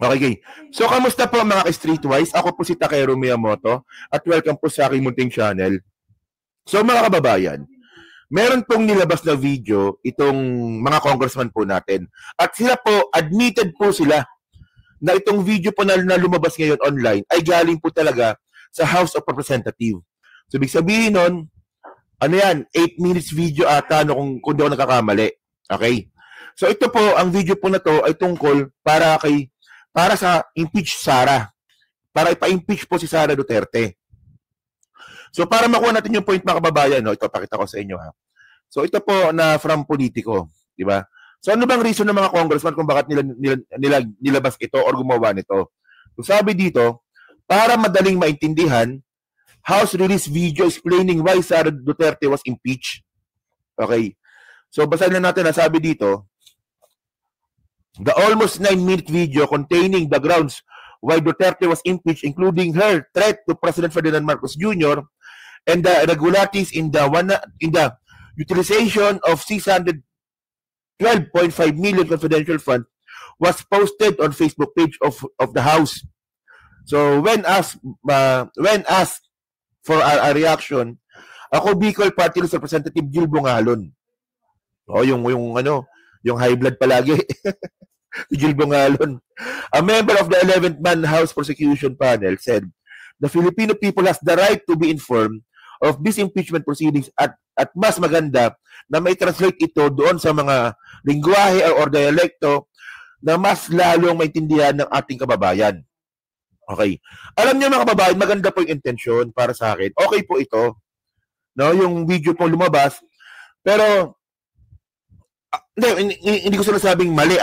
Okay. So, kamusta po mga ka-Streetwise? Ako po si Takeru Miyamoto at welcome po sa aking munting channel. So, mga kababayan, meron pong nilabas na video itong mga congressman po natin. At sila po, admitted po sila na itong video po na lumabas ngayon online ay galing po talaga sa House of Representatives. So, ibig sabihin nun, ano yan, 8 minutes video ata kung di ako nakakamali. Okay? So, ito po, ang video po na to ay tungkol para sa impeach Sara. Para ipa-impeach po si Sara Duterte. So, para makuha natin yung point mga kababayan, no? Ito, pakita ko sa inyo ha. So, ito po na from Politico. Diba? So, ano bang reason ng mga congressman kung bakit nila nilabas ito or gumawa nito? So, sabi dito, para madaling maintindihan, House released video explaining why Sara Duterte was impeached. Okay. So, basahin na natin ang sabi dito. The almost 9-minute video containing the grounds why Duterte was impeached, including her threat to President Ferdinand Marcos Jr. and the irregularities in the utilization of 612.5 million confidential fund, was posted on Facebook page of the House. So when asked for a reaction, ako Bicol Party List Representative Jill Bongalon. Oh, yung high blood palagi. Jill Bongalon, a member of the 11th man House Prosecution Panel, said, the Filipino people has the right to be informed of these impeachment proceedings at mas maganda na may translate ito doon sa mga lingwahe or dialekto na mas lalong maintindihan ng ating kababayan. Okay. Alam niyo mga kababayan, maganda po yung intention para sa akin. Okay po ito. No, yung video po lumabas. Pero hindi ko sinasabing mali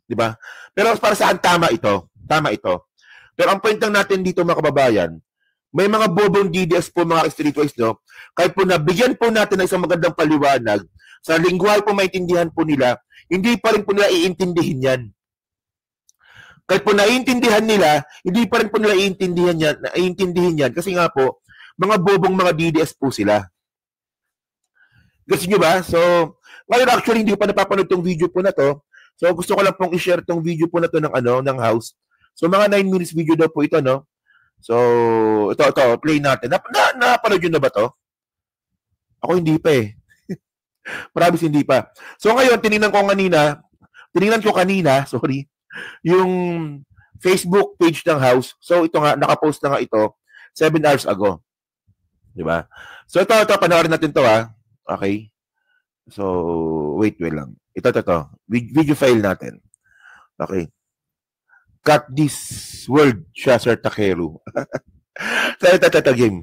di ba? Pero para sa akin tama ito. Tama ito. Pero ang point lang natin dito mga kababayan, may mga bobong DDS po mga streetwise, no? Kahit po nabigyan po natin ng isang magandang paliwanag, sa lingwahe po maintindihan po nila, hindi pa rin po nila iintindihin yan. Kahit po naiintindihan nila, hindi pa rin po nila iintindihin yan kasi nga po, mga bobong mga DDS po sila. Gusto nyo ba? So, ngayon actually hindi ko pa napapanood tong video po na to. So, gusto ko lang pong i-share tong video po na to ng House. So, mga 9 minutes video daw po ito, no? So, ito, play natin. Napanood yun na ba to? Ako hindi pa eh. Promise hindi pa. So, ngayon, tinignan ko kanina, yung Facebook page ng House. So, ito nga, nakapost na nga ito 7 hours ago. Diba? So, ito, panoorin natin to Okay. So, wait lang. Ito. Video file natin. Okay. Cut this word, Sir Takeru. So, ito, game.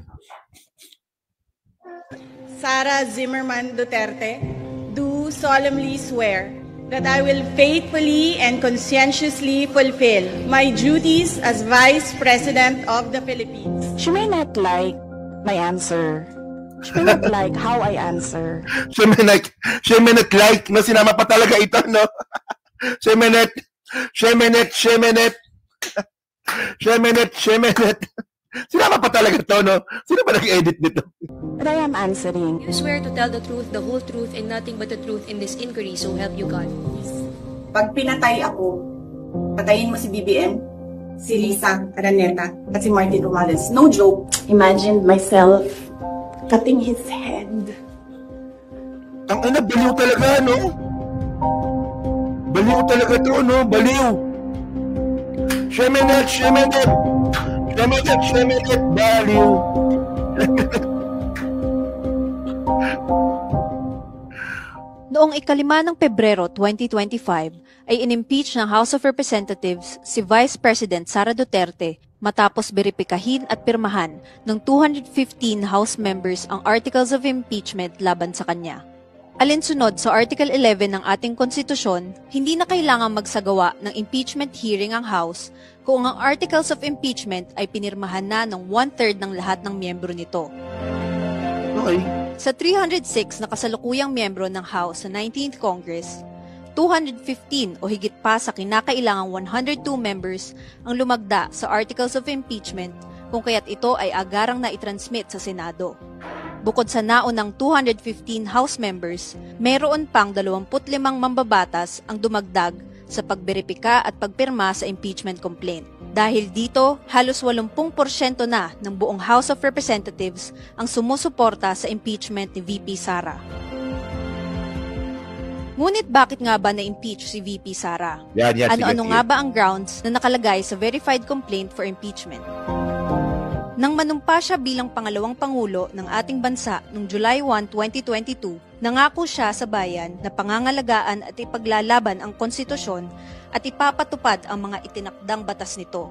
Sara Zimmerman Duterte, do solemnly swear that I will faithfully and conscientiously fulfill my duties as Vice President of the Philippines. She may not like my answer. She may not like how I answer. She may not like, no, sinama pa talaga ito, no? She may not. Sinama pa talaga to, no? Sino ba nag-edit nito? But I am answering. You swear to tell the truth, the whole truth, and nothing but the truth in this inquiry, so help you God. Pag pinatay ako, patayin mo si BBM, si Lisa Araneta, at si Martin Romales. No joke. Imagined myself cutting his head. Ang baliw talaga, no? Baliw talaga to, no? Baliw. Shemenet, baliw. Noong 5 ng Pebrero 2025 ay inimpeach ng House of Representatives si Vice President Sara Duterte matapos beripikahin at pirmahan ng 215 House members ang Articles of Impeachment laban sa kanya. Alinsunod sa Article 11 ng ating konstitusyon, hindi na kailangang magsagawa ng impeachment hearing ang House kung ang Articles of Impeachment ay pinirmahan na ng 1/3 ng lahat ng miyembro nito. Okay. Sa 306 na kasalukuyang miyembro ng House sa 19th Congress, 215 o higit pa sa kinakailangang 102 members ang lumagda sa Articles of Impeachment kung kaya't ito ay agarang na itransmit sa Senado. Bukod sa naunang 215 House members, mayroon pang 25 mambabatas ang dumagdag sa pagberipika at pagpirma sa impeachment complaint. Dahil dito, halos 80% na ng buong House of Representatives ang sumusuporta sa impeachment ni VP Sara. Ngunit bakit nga ba na-impeach si VP Sara? Ano-ano nga ba ang grounds na nakalagay sa verified complaint for impeachment? Nang manumpa siya bilang pangalawang pangulo ng ating bansa noong July 1, 2022, nangako siya sa bayan na pangangalagaan at ipaglalaban ang konstitusyon at ipapatupad ang mga itinakdang batas nito.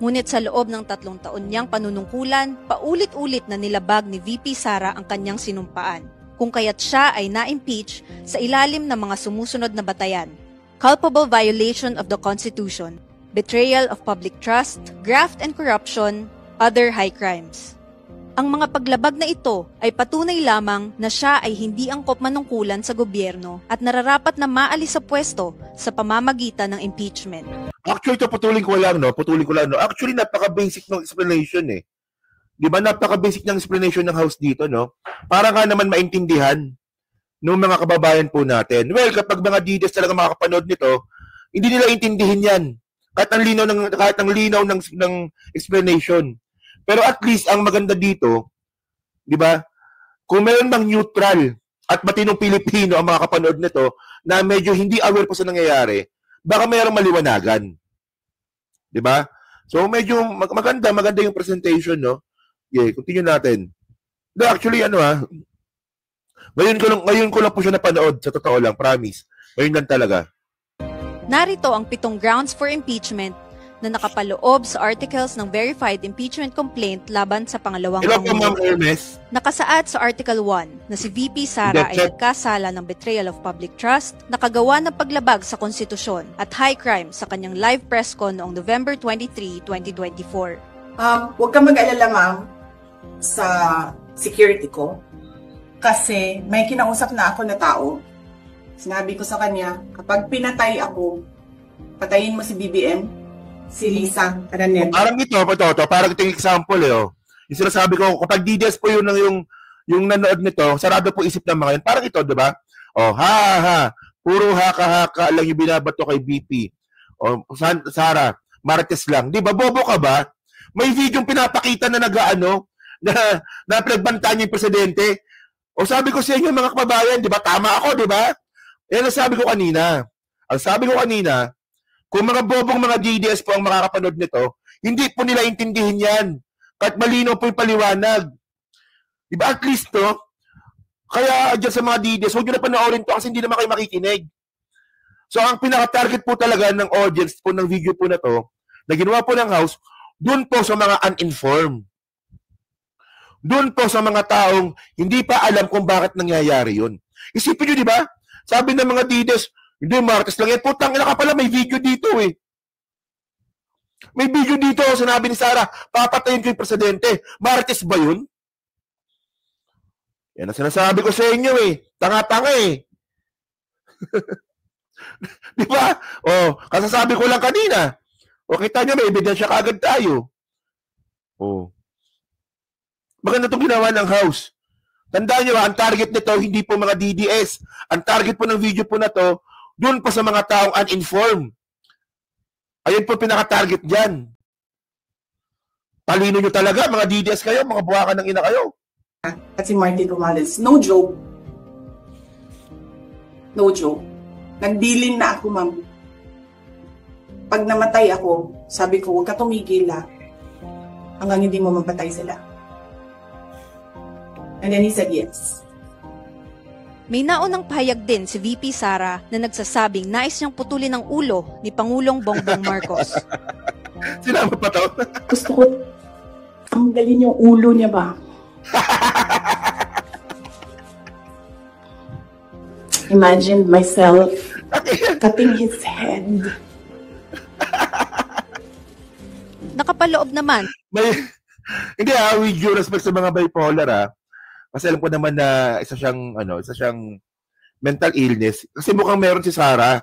Ngunit sa loob ng 3 taon niyang panunungkulan, paulit-ulit na nilabag ni VP Sara ang kanyang sinumpaan, kung kaya't siya ay na-impeach sa ilalim ng mga sumusunod na batayan: culpable violation of the Constitution, betrayal of public trust, graft and corruption, other high crimes. Ang mga paglabag na ito ay patunay lamang na siya ay hindi angkop manungkulan sa gobyerno at nararapat na maalis sa pwesto sa pamamagitan ng impeachment. Actually, ito putulin ko lang. Actually, napaka-basic ng explanation eh. Di ba, napaka-basic ng explanation ng House dito, no? Para nga naman maintindihan ng mga kababayan po natin. Well, kapag mga DDS talaga makakapanood nito, hindi nila intindihin yan. Kahit ang linaw ng explanation. Pero at least, ang maganda dito, di ba, kung meron bang neutral at matinong Pilipino ang mga kapanood nito na medyo hindi aware po sa nangyayari, baka mayroong maliwanagan. Di ba? So, medyo maganda yung presentation, no? Yeah, continue natin. No, actually, ngayon ko lang po siya napanood, sa totoo lang, promise. Ngayon lang talaga. Narito ang 7 grounds for impeachment na nakapaloob sa articles ng verified impeachment complaint laban sa pangalawang pangulo. Nakasaad sa Article 1 na si VP Sara ay nagkasala ng betrayal of public trust, nakagawa ng paglabag sa konstitusyon at high crime sa kanyang live press con noong November 23, 2024. Huwag kang mag-alala, ma'am, sa security ko. Kasi may kinausap na ako na tao. Sinabi ko sa kanya, kapag pinatay ako, patayin mo si BBM, si Lisa Araneta. Parang parang ito yung example Yung sinasabi ko, kapag DDS po yung nanood nito, sarado po isip ng mga yun. Parang ito, di ba? Puro haka-haka lang yung binabato kay BP. Sara, Marites lang. Di ba, bobo ka ba? May video pinapakita na na pinagbantaan niya yung presidente. Sabi ko sa inyo mga kababayan, di ba, tama ako, di ba? Yan ang sabi ko kanina. Kung mga bobong mga DDS po ang makakapanood nito, hindi po nila intindihin yan. Kahit malinaw po yung paliwanag. Diba? At least, kaya dyan sa mga DDS, huwag nyo na panoorin to kasi hindi naman kayo makikinig. So, ang pinaka-target po talaga ng audience po ng video po na to, na ginawa po ng House, dun po sa mga uninformed. Dun po sa mga taong hindi pa alam kung bakit nangyayari yun. Isipin nyo, di ba? Sabi ng mga DDS, hindi, Martes lang yan. Putang ina ka pala, may video dito eh. May video dito, sinabi ni Sara, papatayin ko yung presidente. Martes ba yun? Yan ang sinasabi ko sa inyo eh. Tanga-tanga eh. Di ba? Kasasabi ko lang kanina. Kita nyo, may ebidensya kaagad tayo. Maganda itong ginawa ng House. Tandaan nyo, ang target nito, hindi po mga DDS. Ang target po ng video po na to, doon pa sa mga taong uninformed. Ayun po pinaka-target dyan. Talino nyo talaga, mga DDS kayo, mga buwakan ng ina kayo. At si Martin Romales, no joke. No joke. Nagdilin na ako, ma'am. Pag namatay ako, sabi ko, huwag ka tumigil hanggang hindi mo mapatay sila. And then he said yes. May naunang pahayag din si VP Sara na nagsasabing nais niyang putulin ang ulo ni Pangulong Bongbong Marcos. Sinama pa to? Gusto ko tanggalin yung ulo niya ba? Imagine myself cutting his head. Nakapaloob naman. Hindi with due respect sa mga bipolar Kasi alam ko naman na isa siyang mental illness. Kasi mukhang meron si Sara.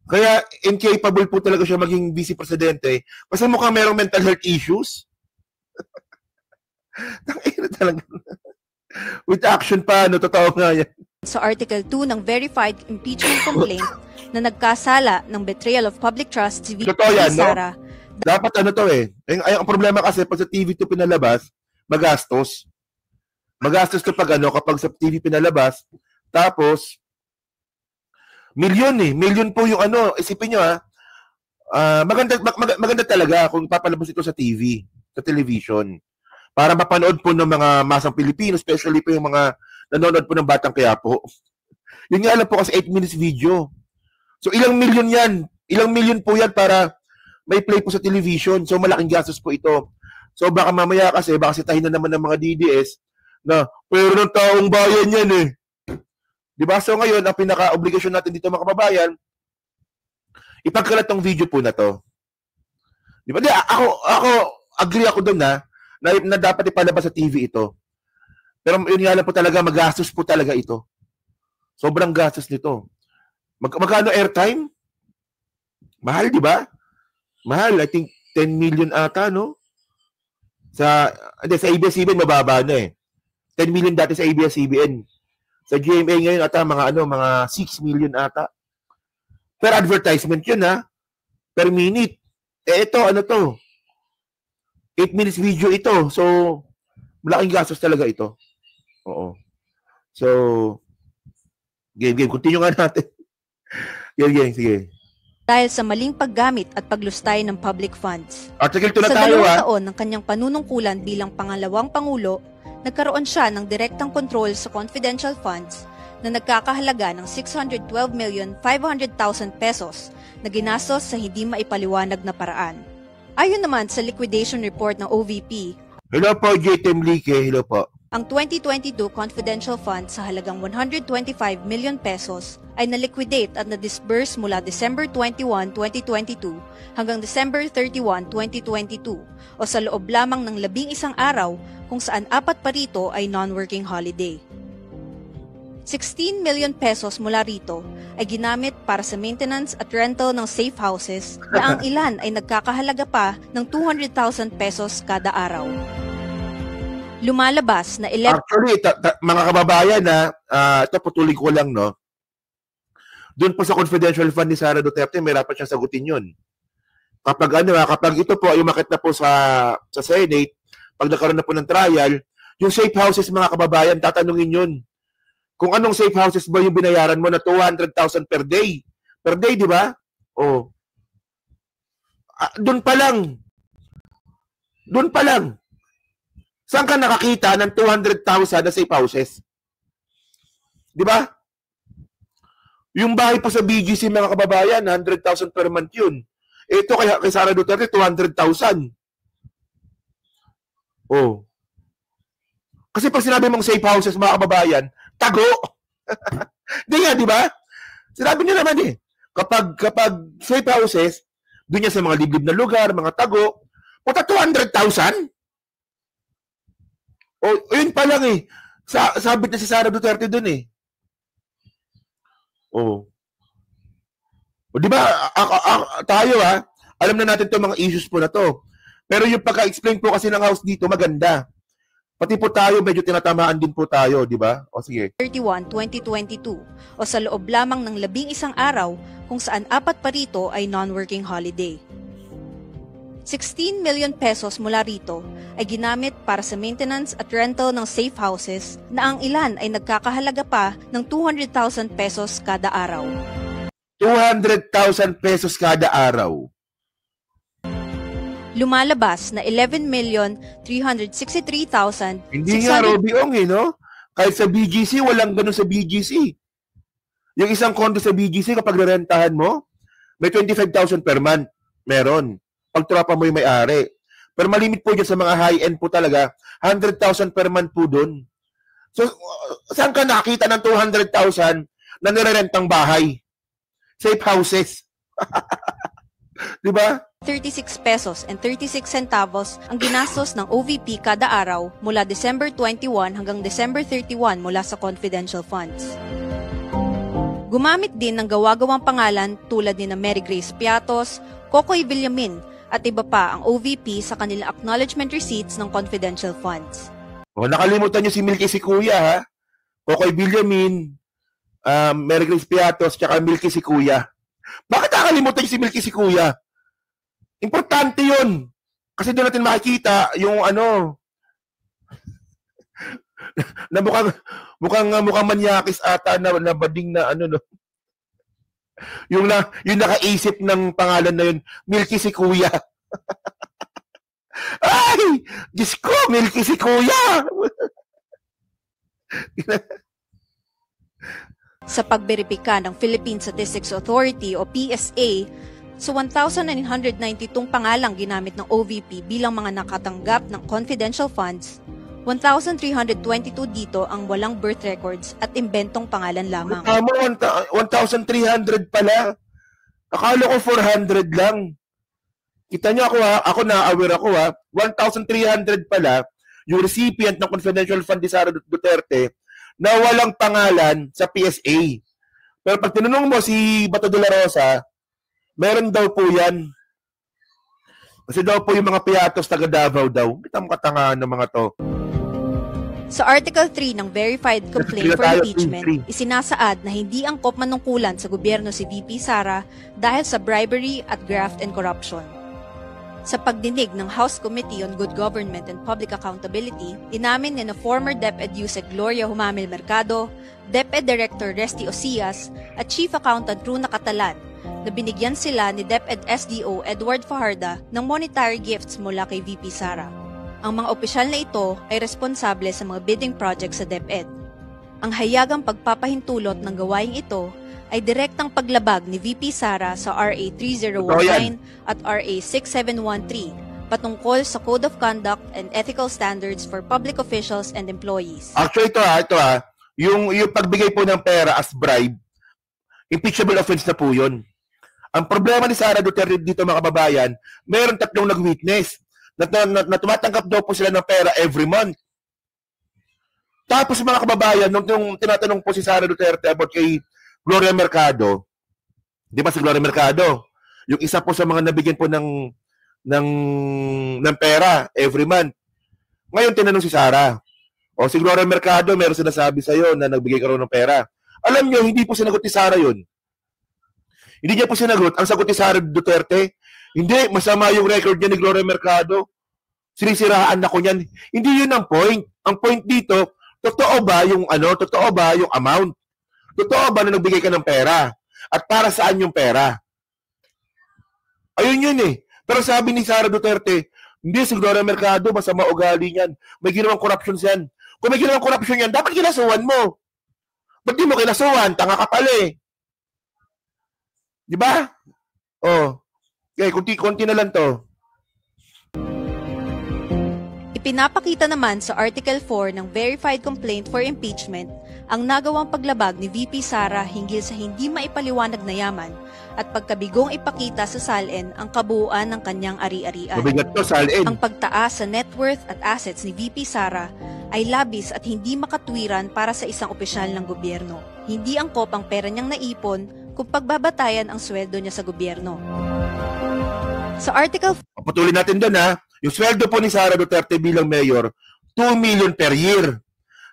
Kaya incapable po talaga siya maging vice presidente. Kasi mukhang merong mental health issues. Tangina talaga. With action pa, totoo nga yan. Sa Article 2 ng verified impeachment complaint, na nagkasala ng betrayal of public trust si VP Totoo yan, no? Sara. Dapat ano to eh. Ang problema kasi pag sa TV to pinalabas, magastos. Magastos to pag kapag sa TV pinalabas, tapos, milyon po yung isipin nyo maganda talaga kung papalabas ito sa TV, sa television. Para mapanood po ng mga masang Pilipino, especially po yung mga nanonood po ng Batang Quiapo. Yun nga lang po kasi 8 minutes video. So ilang milyon yan? Ilang milyon po yan para may play po sa television. So malaking gastos po ito. So baka mamaya kasi, baka sitahin na naman ng mga DDS na pero ng taong bayan yan eh. Diba? So ngayon, ang pinaka-obligasyon natin dito mga kababayan, ipagkalat tong video po na to. Diba? Ako agree ako doon na dapat ipalabas sa TV ito. Pero yun nga lang po talaga, magastos po talaga ito. Sobrang gastos nito. Magkano airtime? Mahal, di ba? Mahal, I think 10 million ata, no? Sa ABS-CBN, mababa na eh. 10 million dati sa ABS-CBN. Sa GMA ngayon ata, mga 6 million ata. Per advertisement yun, ha? Per minute. Ito, 8 minutes video ito. So, malaking gastos talaga ito. Oo. So, game. Continue nga natin. Game, sige. Dahil sa maling paggamit at paglustay ng public funds. Article 2 na Sa tayo, 2 taon ng kanyang panunungkulan bilang pangalawang Pangulo, nagkaroon siya ng direktang kontrol sa confidential funds na nagkakahalaga ng 612,500,000 pesos na ginastos sa hindi maipaliwanag na paraan. Ayon naman sa liquidation report ng OVP, Hello po, JTM Lique. Hello po. ang 2022 confidential fund sa halagang 125 million pesos ay na-liquidate at na-disburse mula December 21, 2022 hanggang December 31, 2022 o sa loob lamang ng 11 araw kung saan 4 pa rito ay non-working holiday. 16 million pesos mula rito ay ginamit para sa maintenance at rental ng safe houses na ang ilan ay nagkakahalaga pa ng 200,000 pesos kada araw. Lumalabas na Actually, mga kababayan ito patuloy ko lang, no? Doon po sa confidential fund ni Sara Duterte, may dapat siyang sagutin yun. Kapag ito po ay umakit na po sa Senate, pag nagkaroon na po ng trial, yung safe houses, mga kababayan, tatanungin yun. Kung anong safe houses ba yung binayaran mo na 200,000 per day. Per day, di ba? Oh. Doon pa lang. Saan ka nakakita ng 200,000 na safe houses? Di ba? Yung bahay pa sa BGC, mga kababayan, 100,000 per month yun. Ito kay Sara Duterte, 200,000. Oh. Kasi pag sinabi mong safe houses, mga kababayan, tago. Di nga, di ba? Sinabi niyo naman eh. Kapag safe houses, doon niya sa mga liblib na lugar, mga tago, puta 200,000? O, yun pa lang eh. Sabit na si Sara Duterte doon eh. O, di ba, tayo alam na natin itong mga issues po na to. Pero yung pagka-explain po kasi ng House dito, maganda. Pati po tayo, medyo tinatamaan din po tayo, di ba? O sige. 31, 2022 o sa loob lamang ng 11 araw kung saan 4 pa rito ay non-working holiday. 16 million pesos mula rito ay ginamit para sa maintenance at rental ng safe houses na ang ilan ay nagkakahalaga pa ng 200,000 pesos kada araw. 200,000 pesos kada araw. Lumalabas na 11,363,600. Hindi nga, Robiong no? Kahit sa BGC, walang ganun sa BGC. Yung isang condo sa BGC, kapag narentahan mo, may 25,000 per month. Meron. Pag tropa mo yung may-ari. Pero malimit po dyan sa mga high-end po talaga, 100,000 per month po dun. So, saan ka nakita ng 200,000 na nirerentang bahay? Safe houses. Di ba? 36 pesos and 36 centavos ang ginastos ng OVP kada araw mula December 21 hanggang December 31 mula sa confidential funds. Gumamit din ng gawa-gawang pangalan tulad ni na Mary Grace Piatos, Kokoy Villamin at iba pa ang OVP sa kanilang acknowledgement receipts ng confidential funds. O, nakalimutan niyo si Milky si Kuya, ha? Kokoy Villamin, Mary Grace Piatos, tsaka Milky si Kuya. Bakit nakakalimutan si Milky si Kuya? Importante yun. Kasi doon natin makikita yung na mukhang manyakis ata na bading na no. Yung nakaisip ng pangalan na yun, Milky si Kuya. Ay! Diyos ko, Milky si Kuya! Sa pagberipika ng Philippine Statistics Authority o PSA, sa 1,992 pangalang ginamit ng OVP bilang mga nakatanggap ng confidential funds, 1,322 dito ang walang birth records at imbentong pangalan lamang. 1,300 pala. Akala ko 400 lang. Kita niyo ako na-aware ako 1,300 pala yung recipient ng confidential fund ni Sara Duterte na walang pangalan sa PSA. Pero pag tinanong mo si Bato de la Rosa, meron daw po yan. Kasi daw po yung mga piatos taga Davao daw. Kitang katangahan ng mga to. Sa Article 3 ng Verified Complaint for Impeachment, isinasaad na hindi angkop manungkulan sa gobyerno si VP Sara dahil sa bribery at graft and corruption. Sa pagdinig ng House Committee on Good Government and Public Accountability, inamin ni na former DepEd Yusek Gloria Humamil Mercado, DepEd Director Resty Osias at Chief Accountant Runa Catalan na binigyan sila ni DepEd SDO Edward Fajarda ng monetary gifts mula kay VP Sara. Ang mga opisyal na ito ay responsable sa mga bidding projects sa DepEd. Ang hayagang pagpapahintulot ng gawaing ito ay direktang paglabag ni VP Sara sa RA 3019 at RA 6713 patungkol sa Code of Conduct and Ethical Standards for Public Officials and Employees. Actually, ito yung pagbigay po ng pera as bribe, impeachable offense na po yun. Ang problema ni Sara Duterte dito mga kababayan, meron 3 nag-witness na tumatanggap daw po sila ng pera every month. Tapos mga kababayan, nung tinatanong po si Sara Duterte about kay Gloria Mercado, di ba si Gloria Mercado, yung isa po sa mga nabigyan po ng pera every month. Ngayon tinanong si Sara, si Gloria Mercado, meron sinasabi sa'yo na nagbigay ka rin ng pera. Alam niyo, hindi po sinagot ni Sara yun. Hindi niya po sinagot. Ang sagot ni Sara Duterte, hindi, masama yung record niya ni Gloria Mercado. Sinisiraan ako niyan. Hindi yun ang point. Ang point dito, totoo ba yung amount? Totoo ba na nagbigay ka ng pera? At para saan yung pera? Ayun yun eh. Pero sabi ni Sara Duterte, hindi, si Gloria Mercado, masama ugali niyan. May ginawang corruption yan. Kung may ginawang corruption yan, dapat kinasuhan mo. Ba't di mo kinasuhan? Tanga ka pala eh. Di ba? Okay, konti na lang to. Ipinapakita naman sa Article 4 ng Verified Complaint for Impeachment ang nagawang paglabag ni VP Sara hinggil sa hindi maipaliwanag na yaman at pagkabigong ipakita sa SALN ang kabuuan ng kanyang ari-arian. Mabigat to, SALN. Ang pagtaas sa net worth at assets ni VP Sara ay labis at hindi makatwiran para sa isang opisyal ng gobyerno. Hindi angkop ang pera niyang naipon kung pagbabatayan ang sweldo niya sa gobyerno. Sa Article... Patuloy natin doon yung sweldo po ni Sara Duterte bilang mayor, 2 million per year.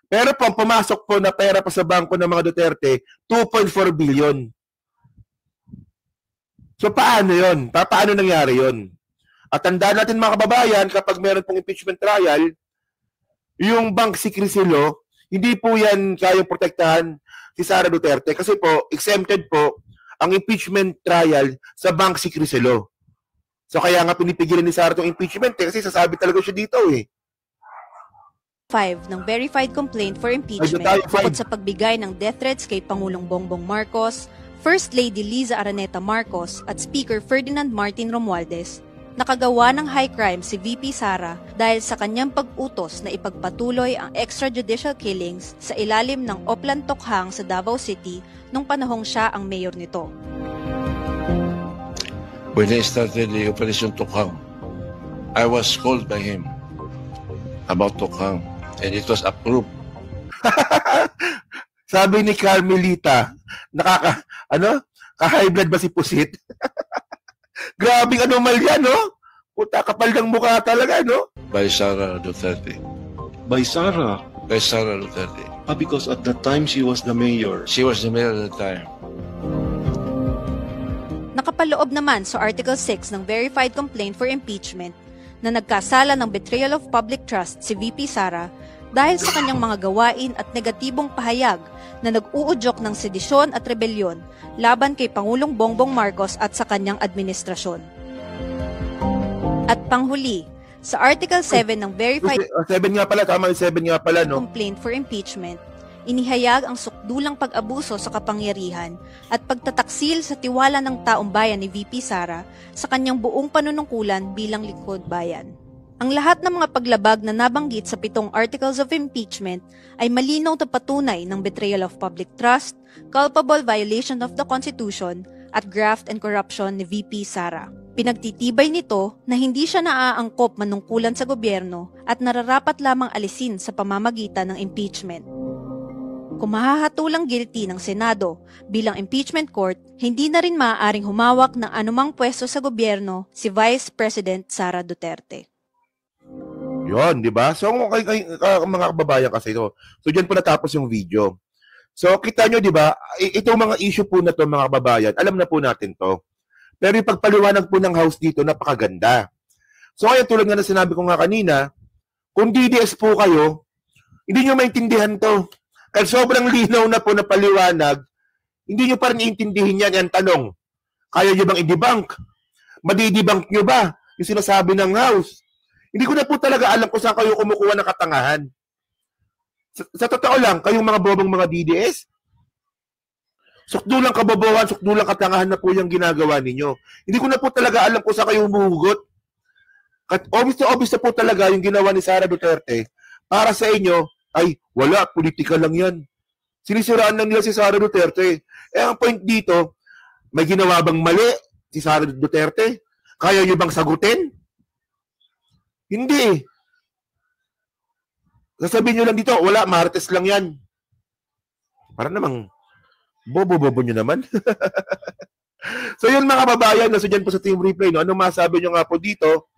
Pero po, pumasok po na pera pa sa bangko ng mga Duterte, 2.4 billion. So paano yun? Paano nangyari yun? At tandaan natin mga kababayan, kapag meron pong impeachment trial, yung Bank Secrecy Law, hindi po yan kayang protektahan si Sara Duterte kasi po, exempted po ang impeachment trial sa Bank Secrecy Law. So kaya nga pinipigilan ni Sara itong impeachment kasi sasabi talaga siya dito eh. 5 ng Verified Complaint for Impeachment bukod sa pagbigay ng death threats kay Pangulong Bongbong Marcos, First Lady Liza Araneta Marcos at Speaker Ferdinand Martin Romualdez, nakagawa ng high crime si VP Sara dahil sa kanyang pag-utos na ipagpatuloy ang extrajudicial killings sa ilalim ng Oplan Tokhang sa Davao City nung panahong siya ang mayor nito. When I started the Operation Tokhang, I was called by him about Tokhang, and it was approved. Sabi ni Carmelita, ka-high blood ba si Pusit? Grabing anomalya, no? Puta, kapal ng mukha talaga, no? By Sara Duterte. By Sara? By Sara Duterte. Because at that time she was the mayor. She was the mayor at the time. nakapaloob naman sa Article 6 ng Verified Complaint for Impeachment na nagkasala ng betrayal of public trust si VP Sara dahil sa kanyang mga gawain at negatibong pahayag na nag-uudyok ng sedisyon at rebelyon laban kay Pangulong Bongbong Marcos at sa kanyang administrasyon. At panghuli, sa Article 7 ng Verified 7 nga pala, tama yung 7 nga pala, no? Complaint for Impeachment, inihayag ang sukdulang pag-abuso sa kapangyarihan at pagtataksil sa tiwala ng taong bayan ni VP Sara sa kanyang buong panunungkulan bilang lingkod bayan. Ang lahat ng mga paglabag na nabanggit sa 7 Articles of Impeachment ay malinaw na patunay ng betrayal of public trust, culpable violation of the Constitution, at graft and corruption ni VP Sara. Pinagtitibay nito na hindi siya naaangkop manungkulan sa gobyerno at nararapat lamang alisin sa pamamagitan ng impeachment. Kung mahahatulang guilty ng Senado bilang impeachment court, hindi na rin maaaring humawak ng anumang pwesto sa gobyerno si Vice President Sara Duterte. Yon, di ba? So, mga kababayan kasi ito. So, dyan po natapos yung video. So, kita nyo, di ba? Itong mga issue po na to, mga kababayan, alam na po natin to. Pero yung pagpaliwanag po ng House dito, napakaganda. So, kaya tulad nga na sinabi ko nga kanina, kung DDS po kayo, hindi nyo maintindihan to. Kasi sobrang linaw na po na paliwanag, hindi nyo pa rin iintindihin yan. Yan tanong, kaya nyo bang i-debunk? Madi-debunk nyo ba yung sinasabi ng House? Hindi ko na po talaga alam kung saan kayo kumukuha ng katangahan. Sa totoo lang, kayong mga bobong mga DDS, sukdulang kabobohan, sukdulang katangahan na po yung ginagawa ninyo. Hindi ko na po talaga alam kung saan kayo humuhugot. Obvious na po talaga yung ginawa ni Sara Duterte para sa inyo, ay wala, politika lang yan. Sinisiraan lang nila si Sara Duterte. Ang point dito, may ginawa bang mali si Sara Duterte? Kaya nyo bang sagutin? Hindi. Sasabihin nyo lang dito, wala, marites lang yan. Para namang, bobo-bobo nyo naman. So yun mga kababayan, nasa dyan po sa Team Replay, no? Ano masabi nyo nga po dito,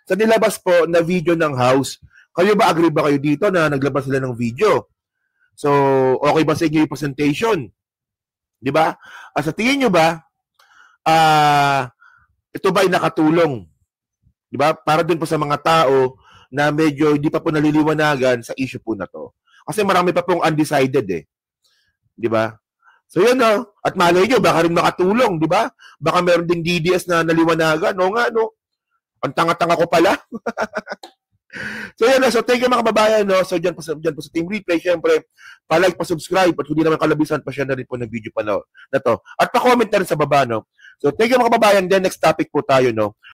sa nilabas po na video ng House, kayo ba, agree ba kayo dito na naglabas sila ng video? So, okay ba sa inyo yung presentation? Di ba? Sa tingin nyo ba, ito ba ay nakatulong? Di ba? Para din po sa mga tao na medyo hindi pa po naliliwanagan sa issue po na to. Kasi marami pa pong undecided eh. Di ba? So yun no. At malay nyo, baka rin makatulong, di ba? Baka meron ding DDS na naliwanagan. O nga, no? Ang tanga-tanga ko pala. So yun no. So thank you mga kababayan, no? So dyan po sa Team Replay, syempre, pa-like, pa-subscribe, at kung di naman kalabisan, pa-share na rin po ng video pa na to. At pa-comment na rin sa baba, no? So thank you mga kababayan. Then next topic po tayo, no?